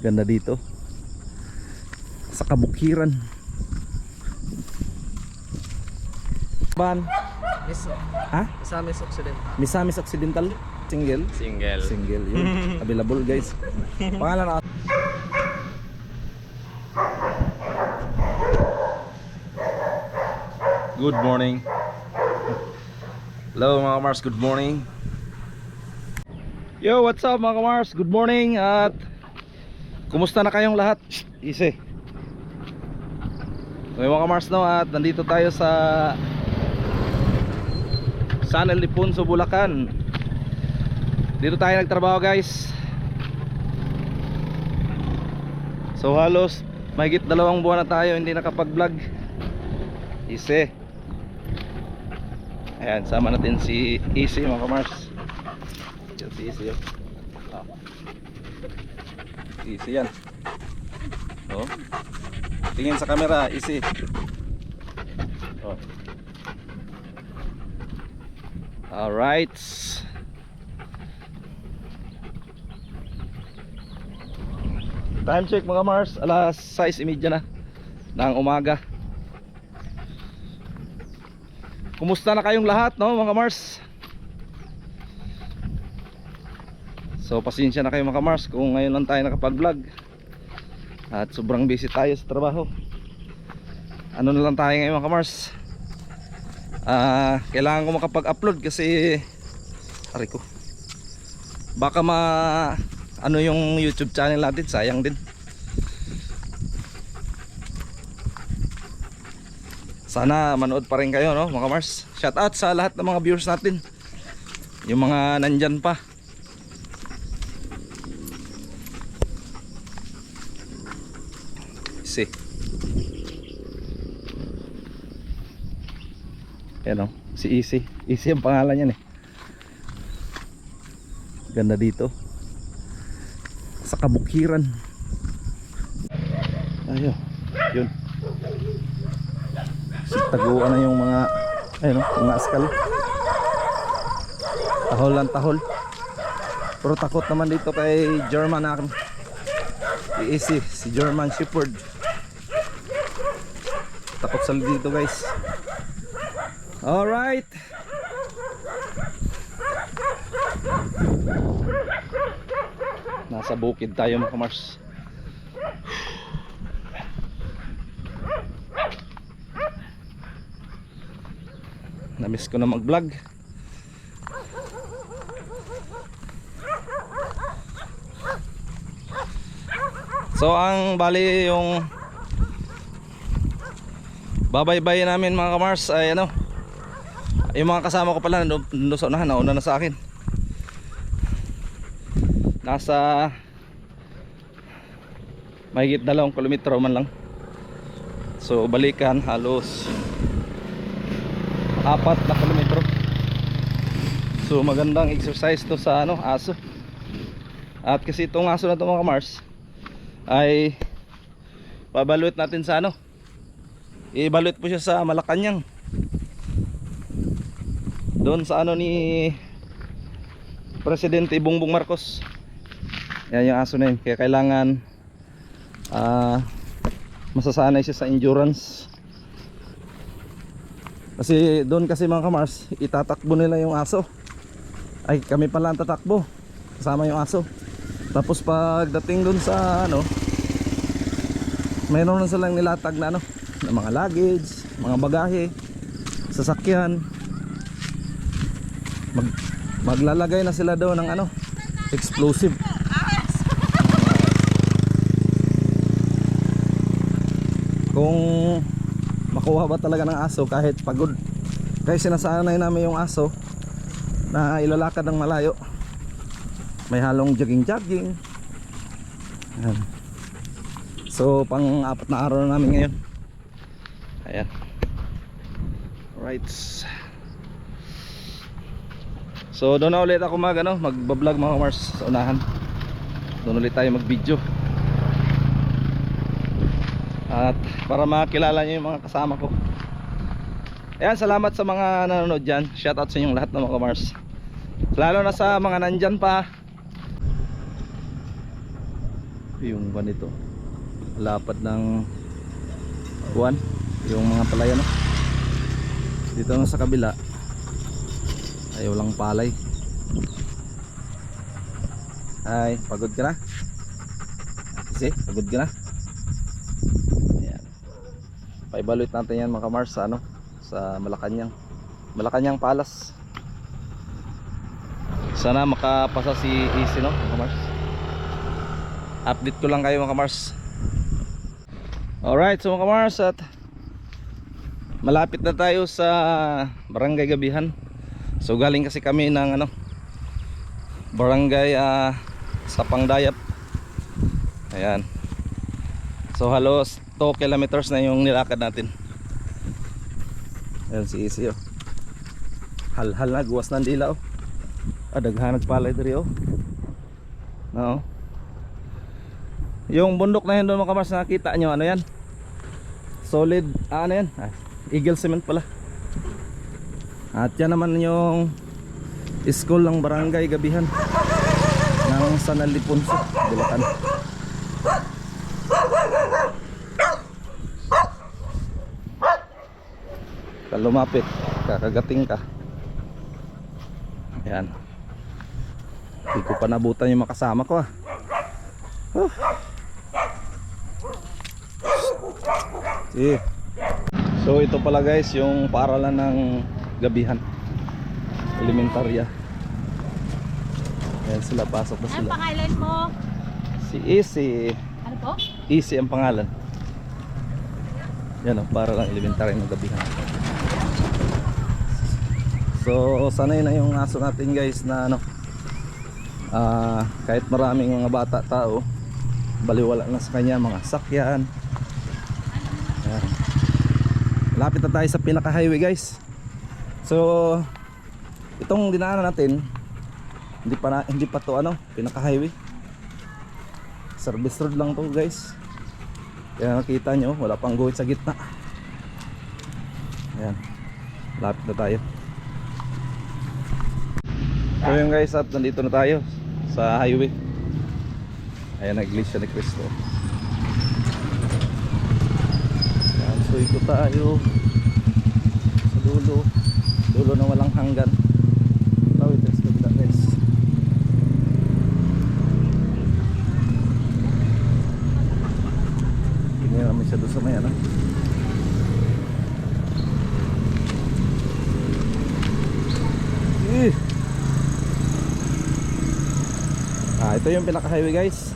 Ganda dito sa kabukiran. Ban? Ha? Misamis Occidental. Misamis Occidental? Single? Single yun. Available guys. Pangalan na. Good morning. Hello mga Mars, good morning. Yo, what's up mga Mars? Good morning. At kumusta na kayong lahat? Easy. So mga Mars, no, at nandito tayo sa San Ildefonso, Bulacan. Dito tayo nagtrabaho guys. So halos mahigit 2 buwan na tayo hindi nakapag-vlog. Easy. Ayan, sama natin si Easy mga Mars. Yan si Easy yun. Oh. Easy yan. Oh. Tingin sa camera, Easy. Oh. Alright. Time check mga Mars, alas 6:30 na ng umaga. Kumusta na kayong lahat, no mga Mars? So pasensya na kayo mga Mars kung ngayon lang tayo nakapag-vlog. At sobrang busy tayo sa trabaho. Ano na lang tayo ngayon mga Mars? Kailangan ko makapag-upload kasi ko baka ano yung YouTube channel natin, sayang din. Sana manood pa rin kayo, no mga Mars. Shout out sa lahat ng mga viewers natin, yung mga nandyan pa. See, yan o, si Easy. Easy ang pangalan niyan eh. Ganda dito sa kabukiran. Ayo, yun. Taguan na yung mga ayun, mga askal. Tahol lang tahol. Pero takot naman dito kay German na si Easy, si German Shepherd. Takot sa dito guys. Alright. Nasa bukid tayo mga Mars. Namiss ko na mag-vlog. So ang bali yung babaybay namin mga Mars ay ano, yung mga kasama ko pala nandun sa unahan, nauna na sa akin. Nasa mahigit 2 kilometro man lang. So balikan halos 4 na kilometro. So magandang exercise to sa ano, aso. At kasi itong aso na to mga Mars ay pabaluit natin sa ano, ibaluit po siya sa Malacanang, doon sa ano ni Presidente Bongbong Marcos. Yan yung aso na yun. Kaya kailangan masasanay siya sa endurance. Kasi doon kasi mga Mars, itatakbo nila yung aso. Ay kami pala ang tatakbo kasama yung aso. Tapos pagdating doon sa ano, mayroon na silang nilatag na ano, na mga luggage, mga bagahe, sasakyan. Maglalagay na sila doon ng ano, explosive. Kung makuha ba talaga ng aso kahit pagod. Kaya sinasanay namin yung aso na ilalakad ng malayo. May halong jogging. Ayan. So pang 4 na araw na namin ngayon. Ayan. Alright. So doon na ulit ako magbablog mga Mars sa unahan. Doon ulit tayo mag-video. At para makilala nyo yung mga kasama ko. Ayan, salamat sa mga nanonood dyan. Shoutout sa inyong lahat ng mga Mars. Lalo na sa mga nandyan pa. yung ganito. Lapad ng buwan. Yung mga palaya no. Dito sa kabila ay walang palay. Ay, pagod ka na? Kasi, pagod ka na? Ayan. Paibalot natin yan mga kamars sa ano? Sa Malacanang. Malacanang Palace. Sana makapasa si Easy no mga kamars. Update ko lang kayo mga kamars. Alright, so mga kamars, at malapit na tayo sa Barangay Gabihan. So galing kasi kami ng ano, Barangay sa Pangdayap. Ayan. So halos 2 kilometers na yung nilakad natin. Ayan si Easy oh. Hal-hal na, guwas ng dila oh. Daghan nagpalay diri oh. No. Yung bundok na yun doon mga kamars, nakita nyo ano yan? Solid, ano yan? Eagle cement pala. At yan naman yung school ng Barangay Gabihan ng San Ildefonso, Bulacan. Lumapit, kakagating ka. Ayan. Hindi ko pa nabutan yung makasama ko So ito pala guys yung paaralan ng Gabihan, elementarya. Ayan sila, pasok na sila. Ano pangalan mo? Si Easy. Ano po? Easy ang pangalan. Yan o, paaralan elementarya ng Gabihan. So sanay na yung aso natin guys na ano, kahit maraming mga bata tao, baliwala na sa kanya mga sakyan. Ayan. Lapit na tayo sa pinaka highway guys. So itong dinaanan natin hindi pa to ano, pinaka highway. Service road lang to guys. Kaya nakita nyo wala pang guhit sa gitna. Ayan. Lapit na tayo. So yun guys, at nandito na tayo sa highway. Ayan ang Iglesia ni Cristo. Ayan, so ikot tayo sa dulo na walang hanggan. Tawid sa kabila guys. Tingnan namin siya doon sa may ano. Ito yung pinaka highway guys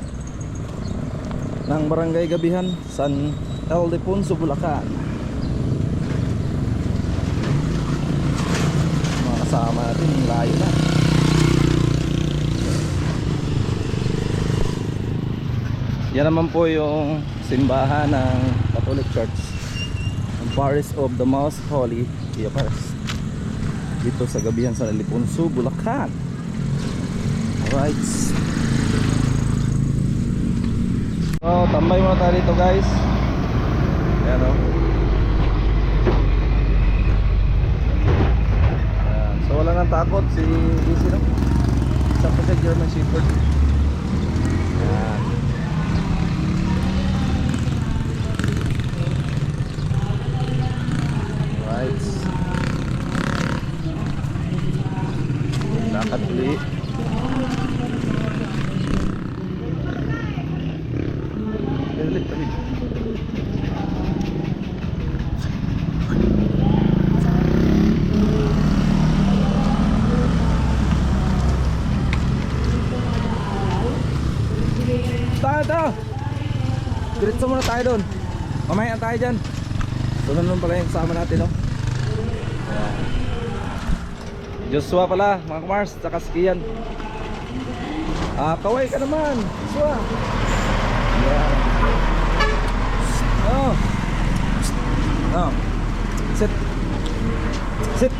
ng Barangay Gabihan, San Ildefonso, Bulacan. Mga kasama natin, layo na. Yan naman po yung simbahan ng Catholic Church, ang Parish of the Most Holy Eucharist, dito sa Gabihan, San Ildefonso, Bulacan. Alright. So, tambay muna tayo dito guys. Ayan o. Ayan. So wala nang takot si Easy no? Isa po siya German Shepherd. Ayan. Alright. Lakad ulit. Tayo! Diretso muna tayo doon. Mamaya tayo dyan. Doon naman pala yung kasama natin no? Joshua pala mga kamars, tsaka si Kian. Kaway ka naman Joshua. Yeah. Oh. Oh. Sit. Sit.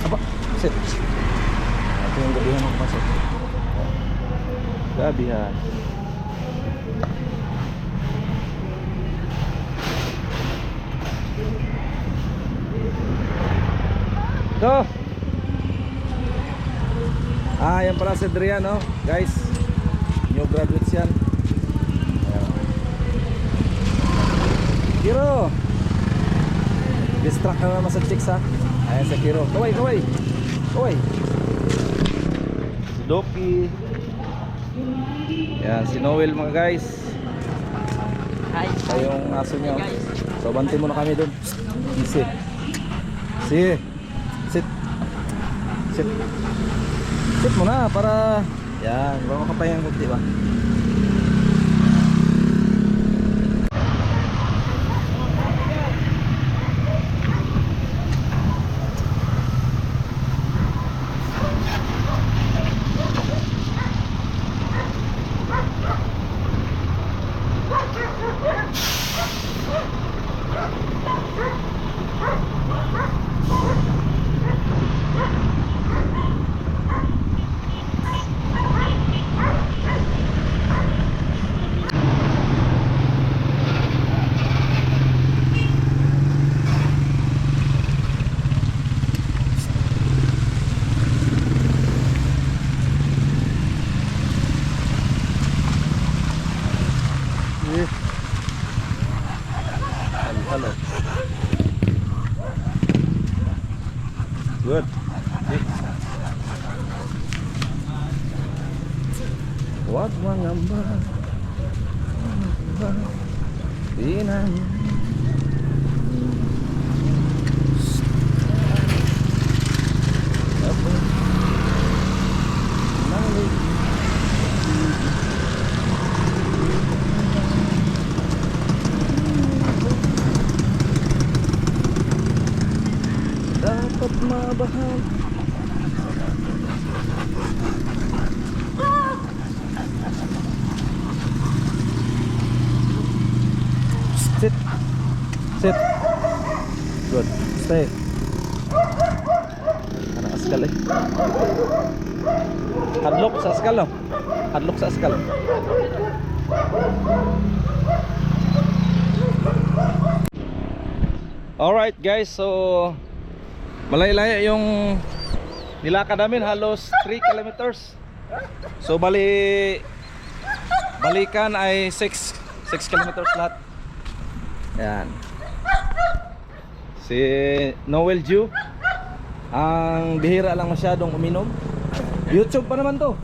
Apa? Sit. Ito yung Gabihan mga kamars. Gabihan. Ito. Yan pala si Adrian, no? Guys, new graduates yan. Na-distract ka naman sa chicks ha. Ayan si Kiro. Kaway, kaway. Kaway. Si Doki. Ayan, si Noel mga guys. Hi. Yung aso niya. So banti mo na kami dun. Easy. Sige. Sit. Sit. Sit mo na para yan, baka makapayang kunti ba? Hello. Good. Wag mangamba. Di na. Dapat mabahal. Sit. Sit. Good. Stay. Ano askal eh? Hadlock sa askal no? Hadlock sa askal. Alright guys, so malay-laya yung nilakad namin, halos 3 kilometers. So balikan ay 6 kilometers lahat. Yan. Si Noel Ju, ang bihira lang masyadong uminom. YouTube pa naman to.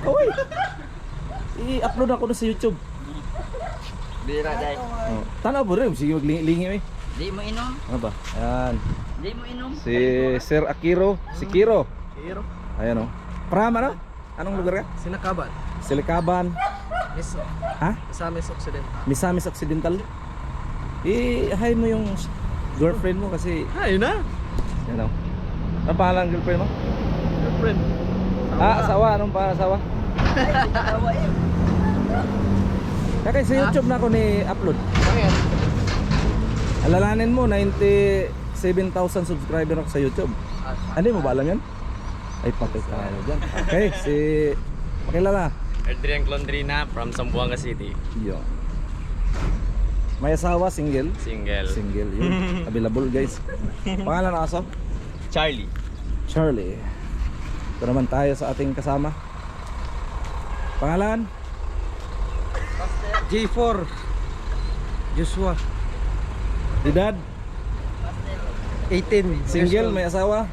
Uy, i-upload ako na sa YouTube. Bira dai. Oh, tanaw po rin, sige maglingi eh. Di mo inom? Ano ba? Yan. Di mo inom? Si Sir Akiro, si Kiro. Kiro. Ayan o. Pram ano? Anong lugar ka? Sinakaban. Silikaban. Miss. Ha? Misamis Occidental. Misamis Occidental. I-hi mo yung girlfriend mo kasi Ayun na. yan o. Anong pangalan ng girlfriend mo? Girlfriend. Asawa. Anong pangalan asawa? Tawa eh. Kaya sa YouTube na ako ni-upload. Bakit? Alalanin mo, 97,000 subscriber ako sa YouTube. Hindi mo ba alam yan? Ay, patay tayo dyan. Okay, si... Pakilala. Adrian Clondrina from Zamboanga City. Yo. May asawa, single? Single. Single, yun. Available guys. Pangalan ng aso? Charlie. Charlie. Ito naman tayo sa ating kasama. Pangalan? J4. Joshua. Edad? 18. Single, may asawa?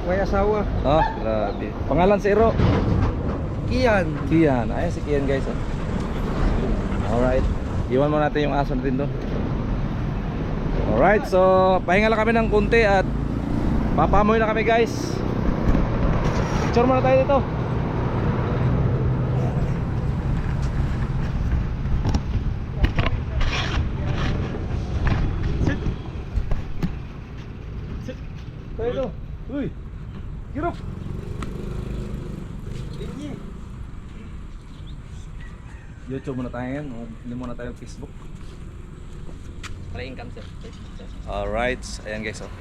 May asawa. Oh, grabe. Pangalan si Iro? Kian. Kian. Ayan si Kian guys. Oh. Alright. Iwan mo natin yung aso natin doon. Alright, so pahinga lang kami ng kunti at papamoy na kami guys. Picture muna tayo dito. Sit. Tayo dito. Uy. Girop. YouTube muna tayo ngayon. Hindi muna tayo Facebook. Para income sir. Alright, ayan guys oh.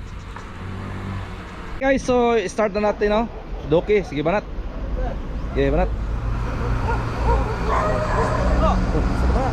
Guys, so start na natin no. Doki, sige banat. Sige banat. Oh, sarap.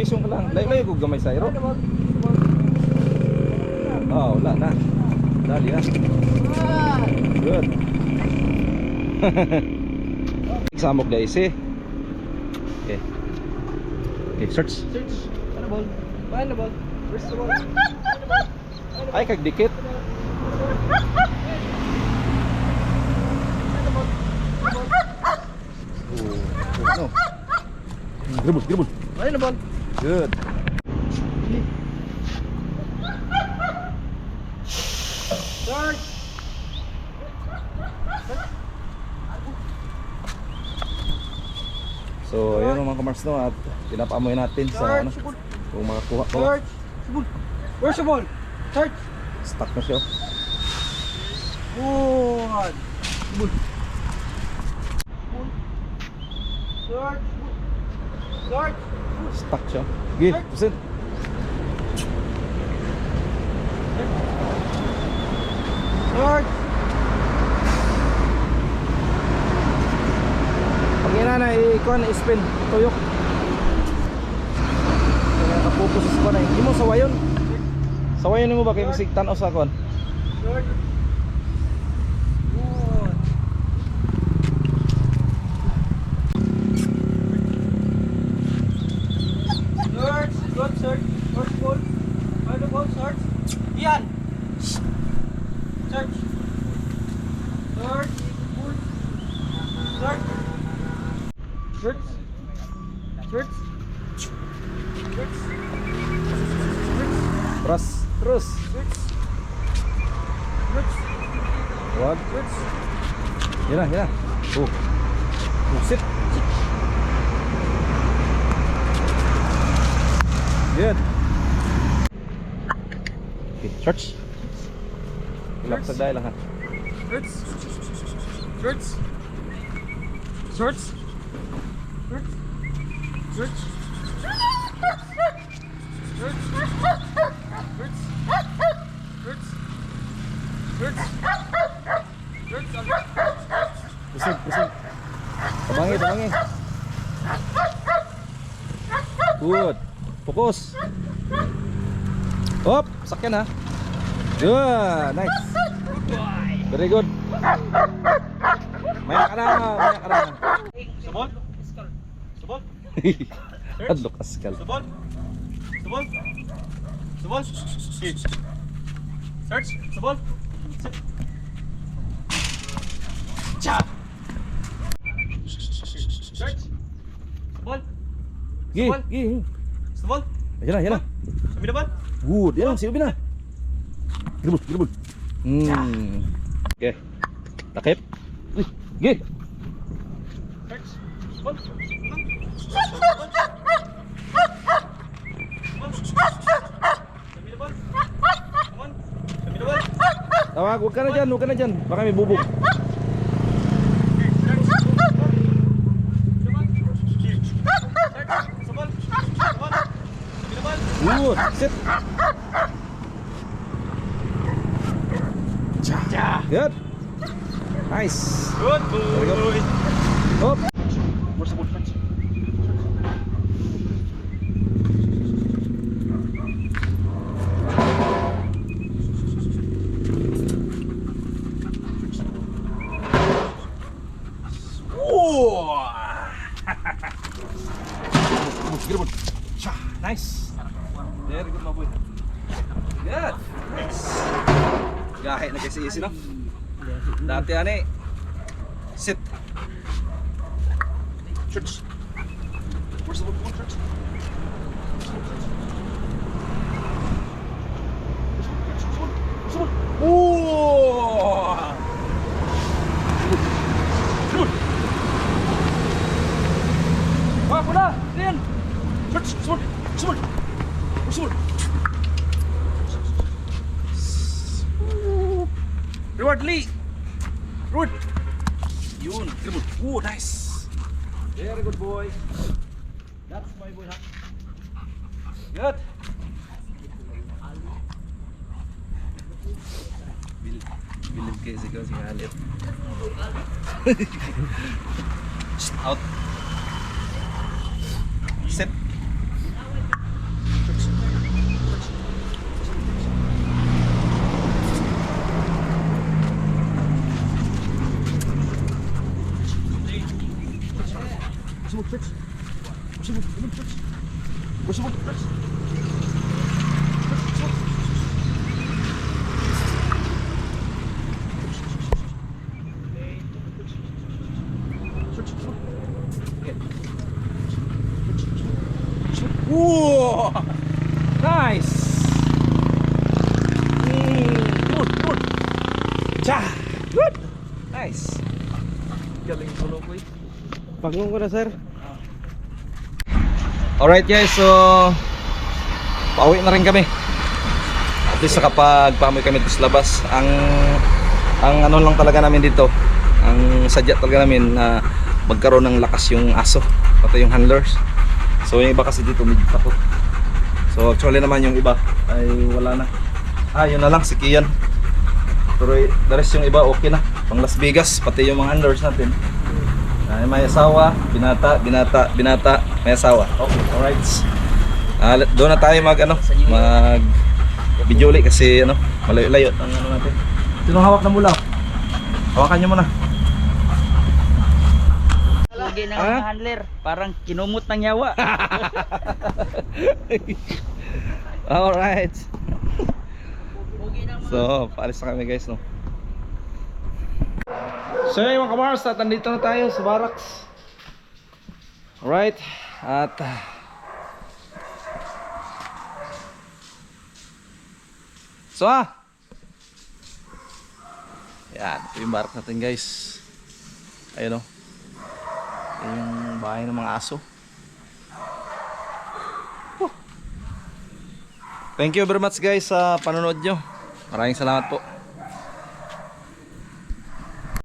Position ka lang. Layo-layo ko gamay sa iro. Oh, wala na. Dali na. Good. Samok guys eh. Okay. Okay, search. Ano ball? Paano ball? Where's the ball? Ay, kagdikit. Oh, no. Dribble, dribble. Paano ball? Good. Start! So, yun mga kamars no, at pinapaamoy natin sa ano, kung makakuha ko. Search! Subol! Where's the ball? Search! Stuck na siya. Good! Subol! Search! Search! Stuck siya. Sige, proceed. Search! Pag ina na, ikaw na spin, tuyok. Kaya nakapokus sa kuwan na. Hindi mo sawayon. Sawayon mo ba kay masig tanaw sa kuwan? Search! Good! Search! Good search! First ball! Paano ball? Search! Yan! Search! Search! Search! Search! Search! Search! Terus, terus. Search! Search! Wag. Search! Yan na, yan na. Oh. Sit. Good. Okay, search. Ilap sa dahil lang ha. Search! Search! Search! Search! Search! Search! Search! Search! Search! Proceed, proceed. Tabangi, tabangi. Good. Fokus. Hop, sakyan ha. Good, nice. Very good. Maya ka na, maya ka na. Subol? Subol? Adlo kaskal. Subol? Subol? Subol? Search. Search. Subol? Cha! Search. Subol? Gi, gi. Subol? Yan na, yan na. Sabi na ba? Good, yan na, silbi na. Gribul, gribul. Okay. Takip. Uy, gi. Search. Subol? Sabi na ba? Come on. Sabi na ba? Tawag, huwag ka na dyan, huwag ka na dyan. Baka may bubog. Good, sit. Good. Nice. Good boy. Hop. Where's the ball, friends? Nice. Very good, my boy. Good. Gahe na kasi easy, no? Dati ani. Sit. Church. Where's the ball, church? Oh! Wah, bola, Rian. Church, semua. Semua. Semua. Reward Lee. Reward. Yun, good. Oh, nice. Very good boy. That's my boy, huh? Good. Bilib kayo sigaw si Halit. Out. Sit. Whoa! Nice! Good! Cha! Good! Nice! Galing tulo ko eh. Bangun ko na, sir. Alright guys, so pauwi na rin kami. At least nakapagpamoy kami dito sa labas. Ang ano lang talaga namin dito, ang sadya talaga namin na magkaroon ng lakas yung aso, pati yung handlers. So yung iba kasi dito medyo takot. So actually naman yung iba ay wala na. Yun na lang si Kian. Pero the rest yung iba okay na. Pang Las Vegas, pati yung mga handlers natin. May asawa, binata, may asawa. Okay, alright. Doon na tayo mag video ulit kasi malayo-layo ang ano natin. Sinong hawak ng bulaw? Hawakan nyo muna. Lagi ng mga handler, parang kinumot ng yawa. Alright. So, paalis na kami guys, no. So yun mga kamars, at nandito na tayo sa barracks. Alright. At yan, ito yung barracks natin guys. Ayun o. Yung bahay ng mga aso. Thank you very much guys sa panonood nyo. Maraming salamat po.